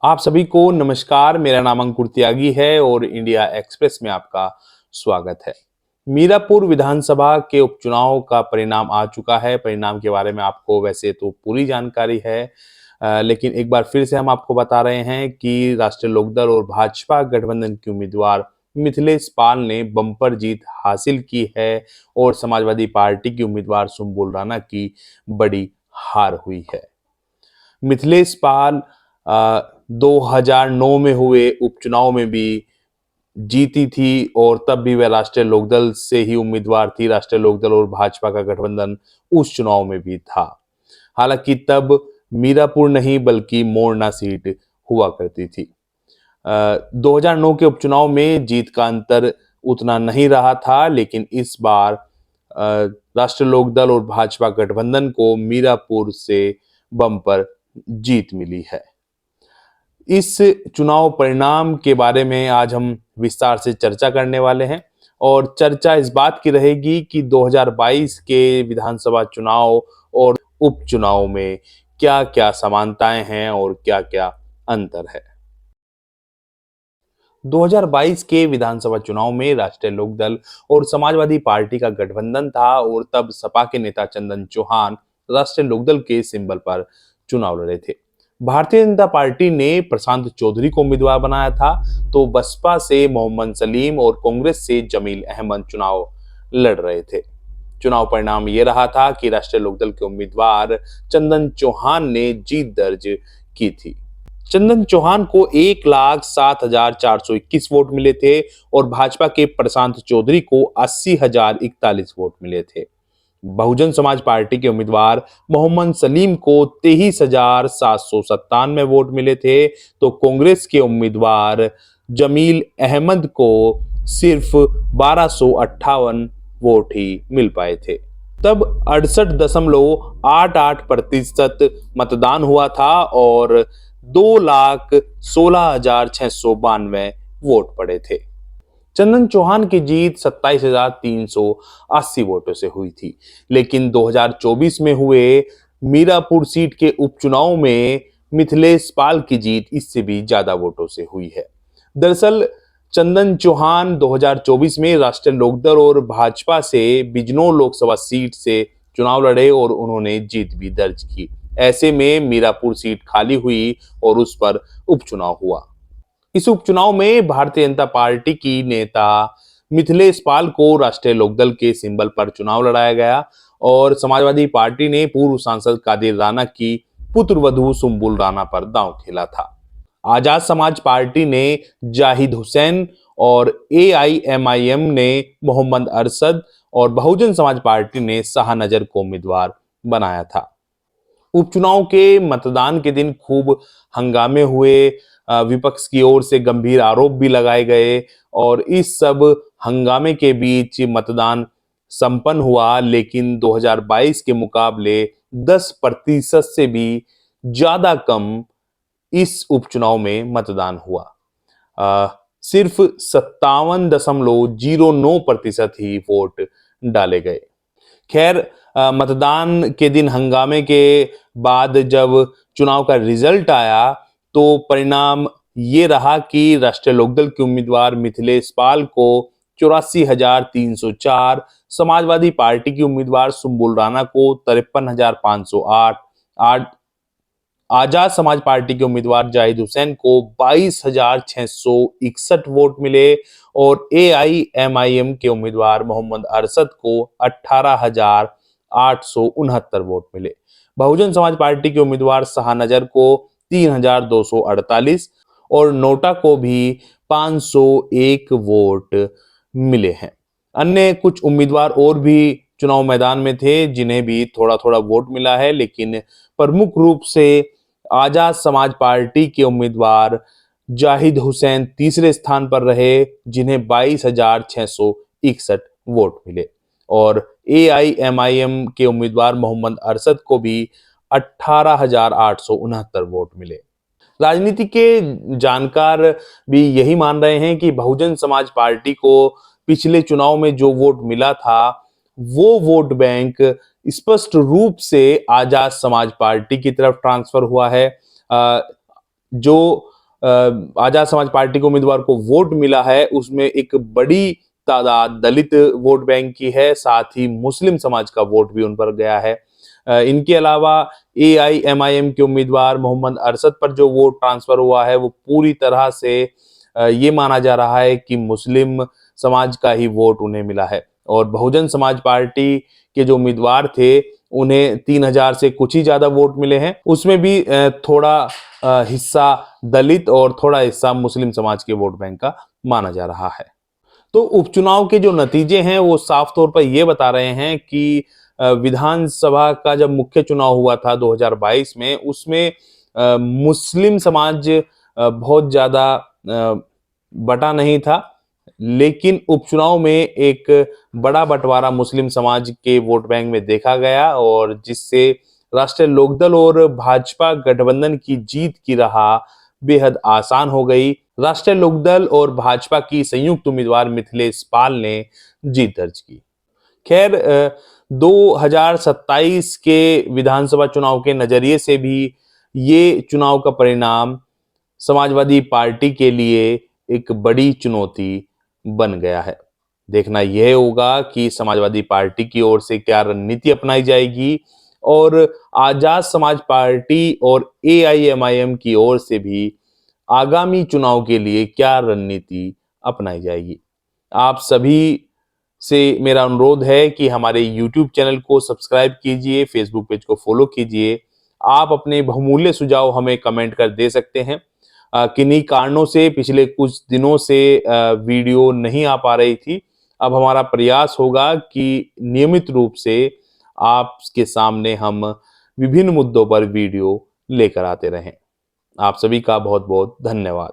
आप सभी को नमस्कार। मेरा नाम अंकुर त्यागी है और इंडिया एक्सप्रेस में आपका स्वागत है। मीरापुर विधानसभा के उपचुनाव का परिणाम आ चुका है। परिणाम के बारे में आपको वैसे तो पूरी जानकारी है, लेकिन एक बार फिर से हम आपको बता रहे हैं कि राष्ट्रीय लोकदल और भाजपा गठबंधन के उम्मीदवार मिथिलेश पाल ने बम्पर जीत हासिल की है और समाजवादी पार्टी की उम्मीदवार सुम्बुल राणा की बड़ी हार हुई है। मिथिलेश पाल 2009 में हुए उपचुनाव में भी जीती थी और तब भी वह राष्ट्रीय लोकदल से ही उम्मीदवार थी। राष्ट्रीय लोकदल और भाजपा का गठबंधन उस चुनाव में भी था। हालांकि तब मीरापुर नहीं बल्कि मोरना सीट हुआ करती थी। 2009 के उपचुनाव में जीत का अंतर उतना नहीं रहा था, लेकिन इस बार राष्ट्रीय लोकदल और भाजपा गठबंधन को मीरापुर से बम्पर जीत मिली है। इस चुनाव परिणाम के बारे में आज हम विस्तार से चर्चा करने वाले हैं और चर्चा इस बात की रहेगी कि 2022 के विधानसभा चुनाव और उपचुनाव में क्या-क्या समानताएं हैं और क्या-क्या अंतर है। 2022 के विधानसभा चुनाव में राष्ट्रीय लोकदल और समाजवादी पार्टी का गठबंधन था और तब सपा के नेता चंदन चौहान राष्ट्रीय लोकदल के सिंबल पर चुनाव लड़े थे। भारतीय जनता पार्टी ने प्रशांत चौधरी को उम्मीदवार बनाया था, तो बसपा से मोहम्मद सलीम और कांग्रेस से जमील अहमद चुनाव लड़ रहे थे। चुनाव परिणाम ये रहा था कि राष्ट्रीय लोकदल के उम्मीदवार चंदन चौहान ने जीत दर्ज की थी। चंदन चौहान को 1,07,421 वोट मिले थे और भाजपा के प्रशांत चौधरी को 80,041 वोट मिले थे। बहुजन समाज पार्टी के उम्मीदवार मोहम्मद सलीम को 23,797 वोट मिले थे, तो कांग्रेस के उम्मीदवार जमील अहमद को सिर्फ 1,258 वोट ही मिल पाए थे। तब 68.88% मतदान हुआ था और 2,16,692 वोट पड़े थे। चंदन चौहान की जीत 27,380 वोटों से हुई थी, लेकिन 2024 में हुए मीरापुर सीट के उपचुनाव में मिथिलेश पाल की जीत इससे भी ज्यादा वोटों से हुई है। दरअसल चंदन चौहान 2024 में राष्ट्रीय लोकदल और भाजपा से बिजनौर लोकसभा सीट से चुनाव लड़े और उन्होंने जीत भी दर्ज की। ऐसे में मीरापुर सीट खाली हुई और उस पर उपचुनाव हुआ। इस उपचुनाव में भारतीय जनता पार्टी की नेता मिथिलेश पाल को राष्ट्रीय लोकदल के सिंबल पर चुनाव लड़ाया गया और समाजवादी पार्टी ने पूर्व सांसद कादिर राणा की पुत्रवधू सुम्बुल राणा पर दांव खेला था। आजाद समाज पार्टी ने जाहिद हुसैन और एआईएमआईएम ने मोहम्मद अरशद और बहुजन समाज पार्टी ने शाहनजर को उम्मीदवार बनाया था। उपचुनाव के मतदान के दिन खूब हंगामे हुए, विपक्ष की ओर से गंभीर आरोप भी लगाए गए और इस सब हंगामे के बीच मतदान संपन्न हुआ, लेकिन 2022 के मुकाबले 10% से भी ज्यादा कम इस उपचुनाव में मतदान हुआ। सिर्फ 57.09% ही वोट डाले गए। खैर, मतदान के दिन हंगामे के बाद जब चुनाव का रिजल्ट आया तो परिणाम ये रहा कि राष्ट्रीय लोकदल के उम्मीदवार मिथिलेश पाल को 84,304, समाजवादी पार्टी की उम्मीदवार सुम्बुल राणा को 53,508, आजाद समाज पार्टी के उम्मीदवार जाहिद हुसैन को 22,661 वोट मिले और एआईएमआईएम के उम्मीदवार मोहम्मद अरशद को 18,869 वोट मिले। बहुजन समाज पार्टी के उम्मीदवार शाहनजर को 3,248 और नोटा को भी 501 वोट मिले हैं। अन्य कुछ उम्मीदवार और भी चुनाव मैदान में थे जिन्हें भी थोड़ा थोड़ा वोट मिला है, लेकिन प्रमुख रूप से आजाद समाज पार्टी के उम्मीदवार जाहिद हुसैन तीसरे स्थान पर रहे, जिन्हें 22,661 वोट मिले और एआईएमआईएम के उम्मीदवार मोहम्मद अरशद को भी 18,869 वोट मिले। राजनीति के जानकार भी यही मान रहे हैं कि बहुजन समाज पार्टी को पिछले चुनाव में जो वोट मिला था वो वोट बैंक स्पष्ट रूप से आजाद समाज पार्टी की तरफ ट्रांसफर हुआ है। जो आजाद समाज पार्टी के उम्मीदवार को वोट मिला है उसमें एक बड़ी तादाद दलित वोट बैंक की है, साथ ही मुस्लिम समाज का वोट भी उन पर गया है। इनके अलावा AIMIM के उम्मीदवार मोहम्मद अरशद पर जो वोट ट्रांसफर हुआ है वो पूरी तरह से ये माना जा रहा है कि मुस्लिम समाज का ही वोट उन्हें मिला है। और बहुजन समाज पार्टी के जो उम्मीदवार थे उन्हें 3000 से कुछ ही ज्यादा वोट मिले हैं, उसमें भी थोड़ा हिस्सा दलित और थोड़ा हिस्सा मुस्लिम समाज के वोट बैंक का माना जा रहा है। तो उपचुनाव के जो नतीजे हैं वो साफ तौर पर ये बता रहे हैं कि विधानसभा का जब मुख्य चुनाव हुआ था 2022 में, उसमें मुस्लिम समाज बहुत ज्यादा बटा नहीं था, लेकिन उपचुनाव में एक बड़ा बंटवारा मुस्लिम समाज के वोट बैंक में देखा गया और जिससे राष्ट्रीय लोकदल और भाजपा गठबंधन की जीत की राह बेहद आसान हो गई। राष्ट्रीय लोकदल और भाजपा की संयुक्त उम्मीदवार मिथिलेश पाल ने जीत दर्ज की। खैर 2027 के विधानसभा चुनाव के नजरिए से भी ये चुनाव का परिणाम समाजवादी पार्टी के लिए एक बड़ी चुनौती बन गया है। देखना यह होगा कि समाजवादी पार्टी की ओर से क्या रणनीति अपनाई जाएगी और आजाद समाज पार्टी और AIMIM की ओर से भी आगामी चुनाव के लिए क्या रणनीति अपनाई जाएगी। आप सभी से मेरा अनुरोध है कि हमारे YouTube चैनल को सब्सक्राइब कीजिए, Facebook पेज को फॉलो कीजिए। आप अपने बहुमूल्य सुझाव हमें कमेंट कर दे सकते हैं। किन्हीं कारणों से पिछले कुछ दिनों से वीडियो नहीं आ पा रही थी। अब हमारा प्रयास होगा कि नियमित रूप से आपके सामने हम विभिन्न मुद्दों पर वीडियो लेकर आते रहें। आप सभी का बहुत बहुत धन्यवाद।